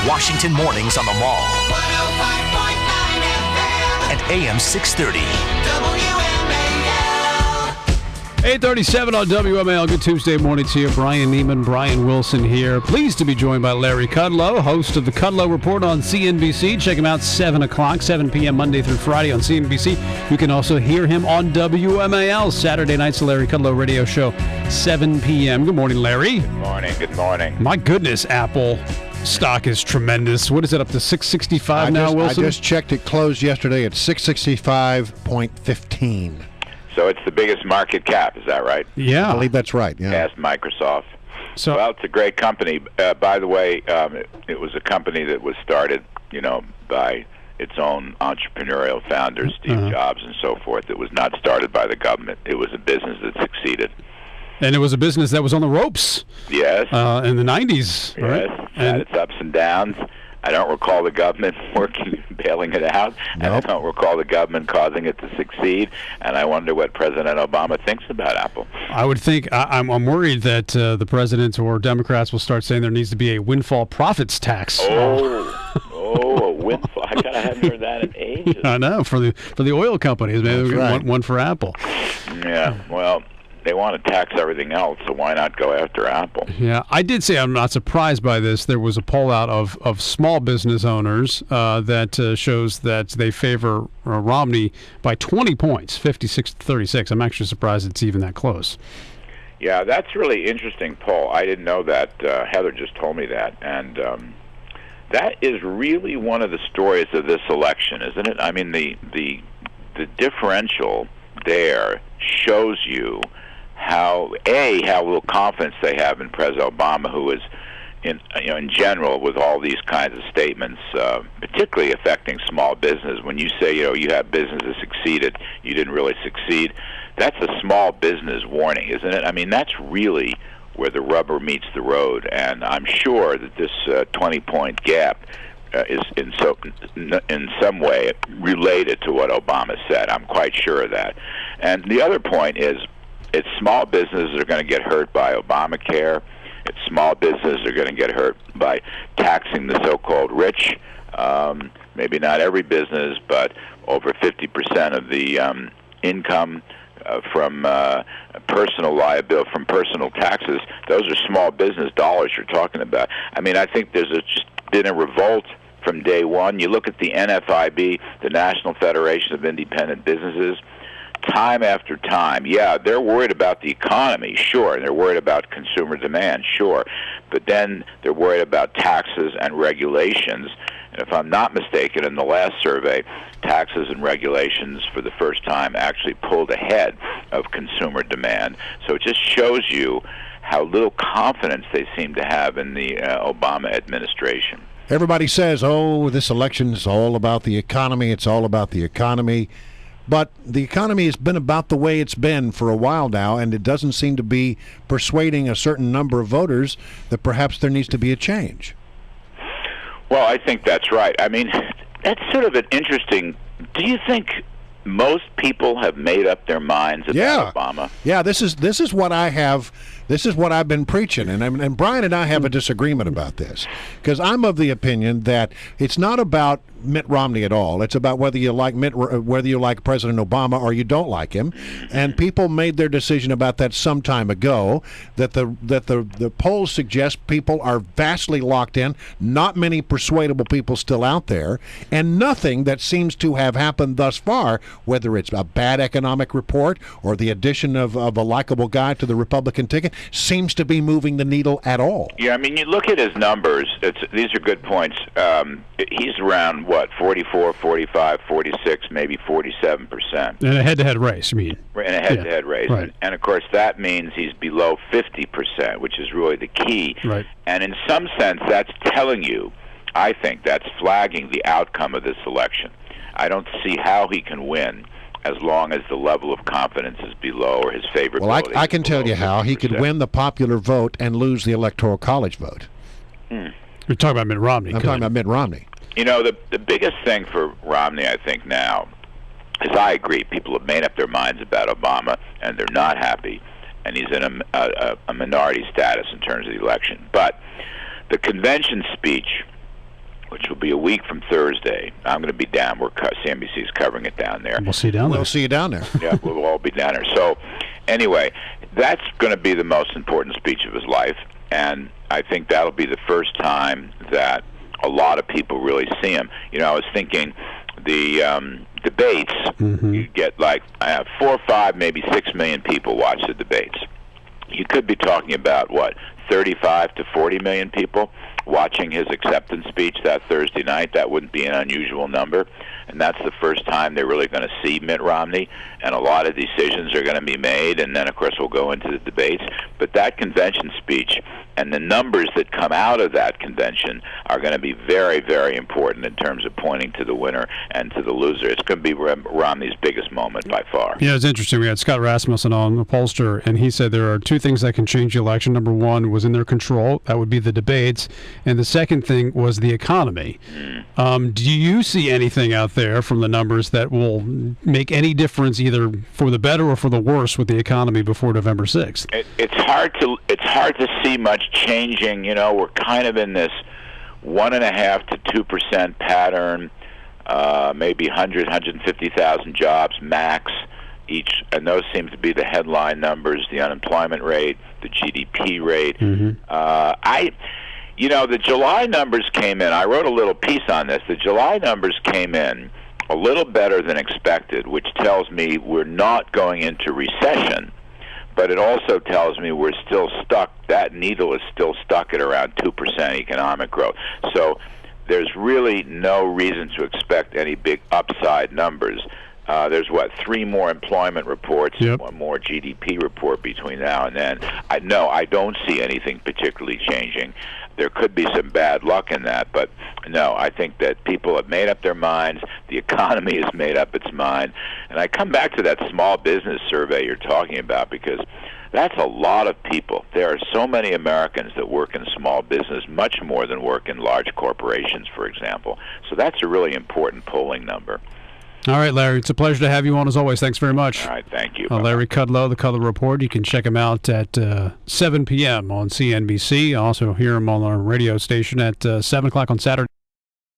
Washington mornings on the Mall. 105.9 FM. And AM 630. WMAL. 8:37 on WMAL. Good Tuesday morning to you. Brian Neiman, Brian Wilson here. Pleased to be joined by Larry Kudlow, host of the Kudlow Report on CNBC. Check him out 7 o'clock, 7 p.m. Monday through Friday on CNBC. You can also hear him on WMAL Saturday nights, the Larry Kudlow radio show, 7 p.m. Good morning, Larry. Good morning. Good morning. My goodness, Apple stock is tremendous. What is it, up to 665 now, Wilson? I just checked. It closed yesterday at 665.15. So it's the biggest market cap, is that right? Yeah. I believe that's right, yeah. Past Microsoft. Well, it's a great company. By the way, it was a company that was started, by its own entrepreneurial founders, Steve Jobs and so forth. It was not started by the government. It was a business that succeeded. And it was a business that was on the ropes. Yes. In the 90s, right? Yes. Had its ups and downs. I don't recall the government bailing it out. Nope. And I don't recall the government causing it to succeed. And I wonder what President Obama thinks about Apple. I would think, I'm worried that the president or Democrats will start saying there needs to be a windfall profits tax. A windfall. I haven't heard that in ages. I know, for the oil companies. Maybe one for Apple. Yeah, well, they want to tax everything else, so why not go after Apple? Yeah, I did say I'm not surprised by this. There was a poll out of small business owners that shows that they favor Romney by 20 points, 56-36. I'm actually surprised it's even that close. Yeah, that's really interesting poll. I didn't know that. Heather just told me that, and that is really one of the stories of this election, isn't it? I mean, the differential there shows you how little confidence they have in President Obama, who is, in general, with all these kinds of statements, particularly affecting small business. When you say, you have businesses succeeded, you didn't really succeed, that's a small business warning, isn't it? I mean, that's really where the rubber meets the road, and I'm sure that this 20-point gap is in some way related to what Obama said. I'm quite sure of that. And the other point is, it's small businesses that are going to get hurt by Obamacare. It's small businesses that are going to get hurt by taxing the so-called rich. Maybe not every business, but over 50% of the income from personal liability, from personal taxes. Those are small business dollars you're talking about. I mean, I think there's just been a revolt from day one. You look at the NFIB, the National Federation of Independent Businesses. Time after time, they're worried about the economy, sure, and they're worried about consumer demand, sure, but then they're worried about taxes and regulations. And if I'm not mistaken, in the last survey, taxes and regulations for the first time actually pulled ahead of consumer demand. So it just shows you how little confidence they seem to have in the Obama administration. Everybody says, this election is all about the economy, it's all about the economy. But the economy has been about the way it's been for a while now, and it doesn't seem to be persuading a certain number of voters that perhaps there needs to be a change. Well, I think that's right. I mean, that's sort of an interesting... Do you think most people have made up their minds about Obama? Yeah, this is what I have... This is what I've been preaching, and Brian and I have a disagreement about this, because I'm of the opinion that it's not about Mitt Romney at all. It's about whether you like President Obama or you don't like him, and people made their decision about that some time ago. That the polls suggest people are vastly locked in. Not many persuadable people still out there, and nothing that seems to have happened thus far, whether it's a bad economic report or the addition of a likable guy to the Republican ticket, seems to be moving the needle at all. Yeah, I mean, you look at his numbers. These are good points. He's around, 44, 45, 46, maybe 47%. In a head-to-head race, you mean? In a head-to-head race. Right. And, of course, that means he's below 50%, which is really the key. Right. And in some sense, that's telling you, I think, that's flagging the outcome of this election. I don't see how he can win as long as the level of confidence is below or his favorability. Well, I can tell you how. He could win the popular vote and lose the Electoral College vote. You're talking about Mitt Romney. I'm talking about Mitt Romney. The biggest thing for Romney, I think, now, is I agree. People have made up their minds about Obama, and they're not happy. And he's in a minority status in terms of the election. But the convention speech which will be a week from Thursday. I'm going to be down. CNBC's covering it down there. We'll see you down there. We'll see you down there. Yeah, we'll all be down there. So, anyway, that's going to be the most important speech of his life, and I think that'll be the first time that a lot of people really see him. You know, I was thinking the debates, you get like 4 or 5, maybe 6 million people watch the debates. You could be talking about, 35 to 40 million people watching his acceptance speech that Thursday night. That wouldn't be an unusual number. And that's the first time they're really going to see Mitt Romney, and a lot of decisions are going to be made, and then, of course, we'll go into the debates. But that convention speech and the numbers that come out of that convention are going to be very, very important in terms of pointing to the winner and to the loser. It's going to be Romney's biggest moment by far. Yeah, it's interesting. We had Scott Rasmussen on, the pollster, and he said there are 2 things that can change the election. Number 1 was in their control. That would be the debates. And the second thing was the economy. Do you see anything out there from the numbers that will make any difference either for the better or for the worse with the economy before November 6th? It's hard to see much changing. You know, we're kind of in this 1.5% to 2% pattern, maybe 150,000 jobs max each, and those seem to be the headline numbers, the unemployment rate, the GDP rate. The July numbers came in. I wrote a little piece on this. The July numbers came in a little better than expected, which tells me we're not going into recession, but it also tells me we're still stuck. That needle is still stuck at around 2% economic growth. So there's really no reason to expect any big upside numbers. There's 3 more employment reports, one more GDP report between now and then. I don't see anything particularly changing. There could be some bad luck in that, but no, I think that people have made up their minds. The economy has made up its mind. And I come back to that small business survey you're talking about, because that's a lot of people. There are so many Americans that work in small business, much more than work in large corporations, for example. So that's a really important polling number. All right, Larry, it's a pleasure to have you on as always. Thanks very much. All right, thank you. Larry Kudlow, the Kudlow Report. You can check him out at 7 p.m. on CNBC. Also hear him on our radio station at 7 o'clock on Saturday.